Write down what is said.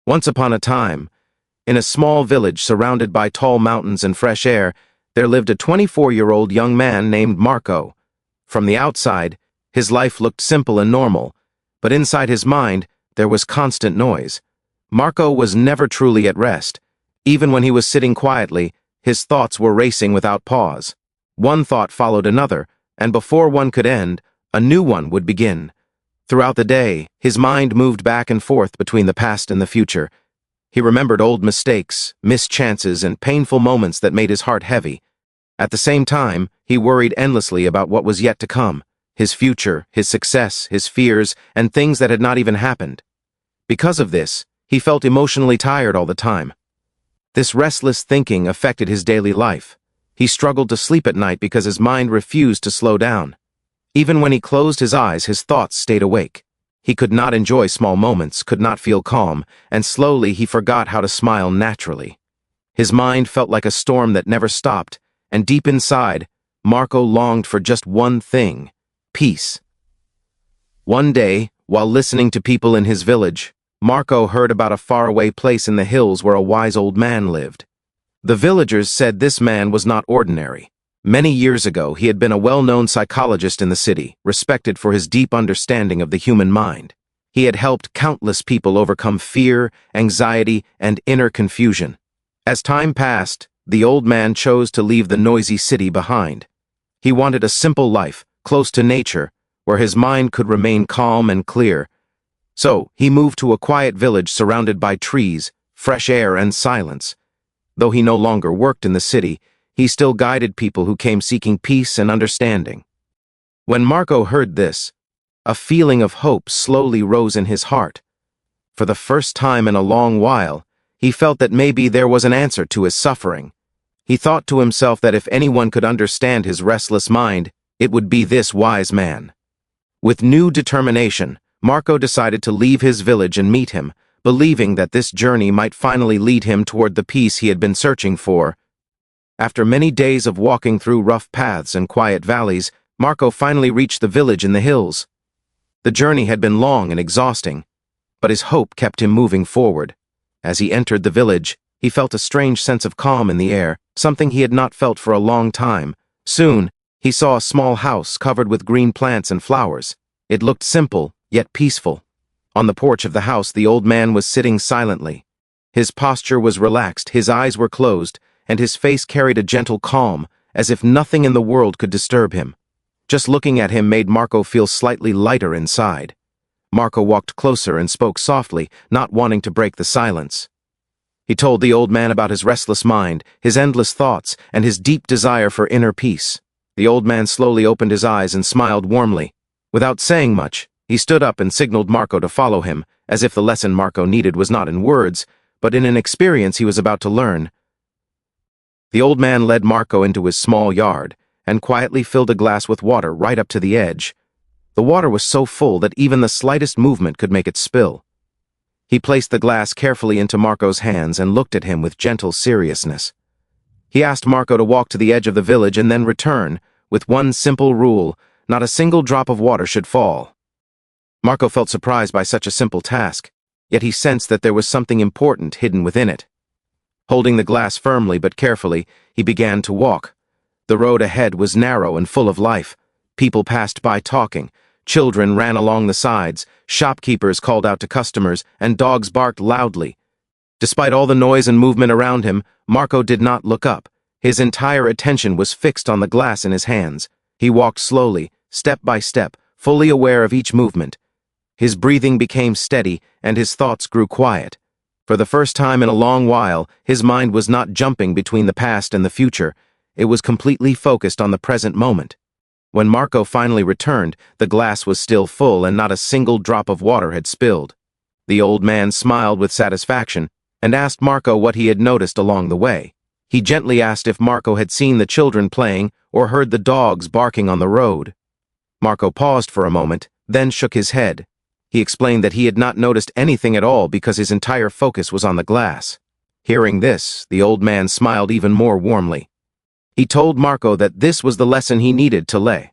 Once upon a time, in a small village surrounded by tall mountains and fresh air, there lived a 24-year-old young man named Marco. From the outside, his life looked simple and normal, but inside his mind, there was constant noise. Marco was never truly at rest. Even when he was sitting quietly, his thoughts were racing without pause. One thought followed another, and before one could end, a new one would begin. Throughout the day, his mind moved back and forth between the past and the future. He remembered old mistakes, missed chances, and painful moments that made his heart heavy. At the same time, he worried endlessly about what was yet to come, his future, his success, his fears, and things that had not even happened. Because of this, he felt emotionally tired all the time. This restless thinking affected his daily life. He struggled to sleep at night because his mind refused to slow down. Even when he closed his eyes, his thoughts stayed awake. He could not enjoy small moments, could not feel calm, and slowly he forgot how to smile naturally. His mind felt like a storm that never stopped, and deep inside, Marco longed for just one thing: peace. One day, while listening to people in his village, Marco heard about a faraway place in the hills where a wise old man lived. The villagers said this man was not ordinary. Many years ago, he had been a well-known psychologist in the city, respected for his deep understanding of the human mind. He had helped countless people overcome fear, anxiety, and inner confusion. As time passed, the old man chose to leave the noisy city behind. He wanted a simple life, close to nature, where his mind could remain calm and clear. So, he moved to a quiet village surrounded by trees, fresh air, and silence. Though he no longer worked in the city, he still guided people who came seeking peace and understanding. When Marco heard this, a feeling of hope slowly rose in his heart. For the first time in a long while, he felt that maybe there was an answer to his suffering. He thought to himself that if anyone could understand his restless mind, it would be this wise man. With new determination, Marco decided to leave his village and meet him, believing that this journey might finally lead him toward the peace he had been searching for. After many days of walking through rough paths and quiet valleys, Marco finally reached the village in the hills. The journey had been long and exhausting, but his hope kept him moving forward. As he entered the village, he felt a strange sense of calm in the air, something he had not felt for a long time. Soon, he saw a small house covered with green plants and flowers. It looked simple, yet peaceful. On the porch of the house, the old man was sitting silently. His posture was relaxed, his eyes were closed, and his face carried a gentle calm, as if nothing in the world could disturb him. Just looking at him made Marco feel slightly lighter inside. Marco walked closer and spoke softly, not wanting to break the silence. He told the old man about his restless mind, his endless thoughts, and his deep desire for inner peace. The old man slowly opened his eyes and smiled warmly. Without saying much, he stood up and signaled Marco to follow him, as if the lesson Marco needed was not in words, but in an experience he was about to learn. The old man led Marco into his small yard and quietly filled a glass with water right up to the edge. The water was so full that even the slightest movement could make it spill. He placed the glass carefully into Marco's hands and looked at him with gentle seriousness. He asked Marco to walk to the edge of the village and then return, with one simple rule: not a single drop of water should fall. Marco felt surprised by such a simple task, yet he sensed that there was something important hidden within it. Holding the glass firmly but carefully, he began to walk. The road ahead was narrow and full of life. People passed by talking, children ran along the sides, shopkeepers called out to customers, and dogs barked loudly. Despite all the noise and movement around him, Marco did not look up. His entire attention was fixed on the glass in his hands. He walked slowly, step by step, fully aware of each movement. His breathing became steady, and his thoughts grew quiet. For the first time in a long while, his mind was not jumping between the past and the future. It was completely focused on the present moment. When Marco finally returned, the glass was still full and not a single drop of water had spilled. The old man smiled with satisfaction and asked Marco what he had noticed along the way. He gently asked if Marco had seen the children playing or heard the dogs barking on the road. Marco paused for a moment, then shook his head. He explained that he had not noticed anything at all because his entire focus was on the glass. Hearing this, the old man smiled even more warmly. He told Marco that this was the lesson he needed to lay.